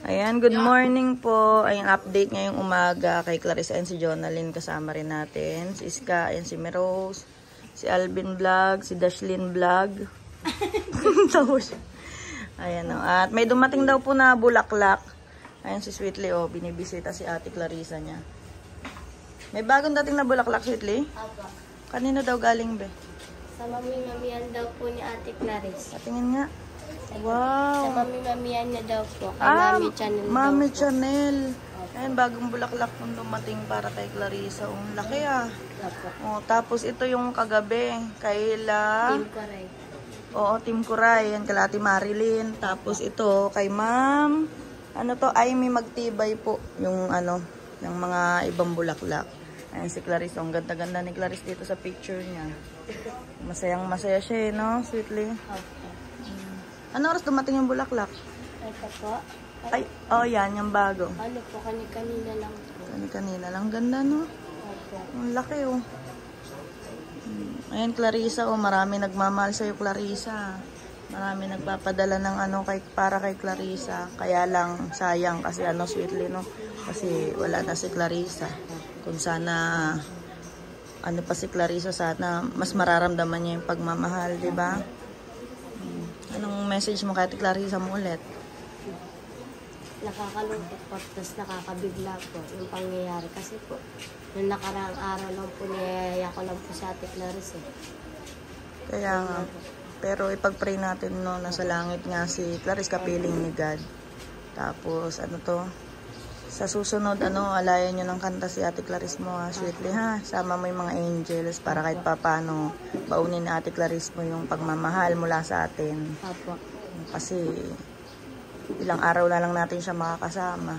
Ayan, good morning po. Ayan, update ngayong umaga kay Clarissa and si Jonalyn. Kasama rin natin. Si Iska, ayan si Merose, si Alvin Vlog, si Dashlyn Vlog. Ayan o. At may dumating daw po na bulaklak. Ayan si Sweetly o. Binibisita si Ate Clarissa niya. May bagong dating na bulaklak, Sweetly? Apo. Kanino daw galing, be? Sa mami-mamihan daw po ni Ate Clarissa. Patingin nga. Wow. Sa mami-mamihan niya daw po. Kay Mami Chanel Mami daw Chanel. Ayan, bagong bulaklak pong dumating para kay Clarissa. Ang laki ah. Apo. Oh, tapos ito yung kagabi. Kayla. Team Koray. Oo, Team Kuray. Yan, kala Ate Marilyn. Tapos ito, kay Ma'am. Ano to? Ay, may magtibay po. Yung ano, yung mga ibang bulaklak. Ayan si Clarissa. Ang ganda-ganda ni Clarissa dito sa picture niya. Masayang masaya siya eh, no? Sweetly. Opo. Ano oras dumating yung bulaklak? Ito po. Ay, oh yan, yung bago. Ano po, kanina lang po. Kanina lang. Ganda, no? Opo. Ang laki, oh. Ayan, Clarissa, oh. Marami nagmamahal sa'yo, Clarissa. Marami nagpapadala ng ano para kay Clarissa. Kaya lang, sayang kasi ano, Sweetly, no? Kasi wala na si Clarissa. Kung sana, ano pa si Clarissa, sana mas mararamdaman niya yung pagmamahal, di ba? Anong message mo kay Ate Clarissa mo ulit? Nakakalungkot po, tapos nakakabigla po yung pangyayari. Kasi po, nung nakaraang araw lang po, niyayaya ko lang po si Ate Clarissa. Kaya nga. Pero ipag-pray natin, no, nasa langit nga si Clarissa, kapiling ni God. Tapos, ano to? Sa susunod, ano, alayan nyo ng kanta si Ate Clarissa mo, ha? Sweetly, ha? Sama mo yung mga angels para kahit papano baunin ni Ate Clarissa mo yung pagmamahal mula sa atin. Apo. Kasi, ilang araw na lang natin siya makakasama.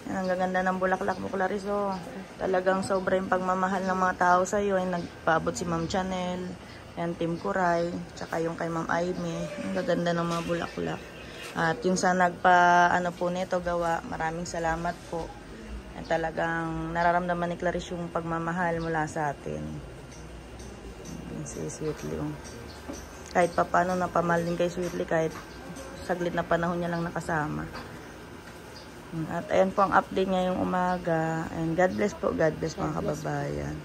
Yan, ang gaganda ng bulaklak mo, Clarissa. Oh. Talagang sobra yung pagmamahal ng mga tao sa'yo. Ay, nagpaabot si Ma'am Chanel, yan, Team Kuray, tsaka yung kay Ma'am Aimee. Ang gaganda ng mga bulaklak. At yung sa ano po nito gawa, maraming salamat po. At talagang nararamdaman ni Clarissa yung pagmamahal mula sa atin. Si Sweetly. Kahit papano napamahal din kay Sweetly, kahit saglit na panahon niya lang nakasama. At ayan po ang update ngayong umaga. And God bless po, God bless mga kababayan.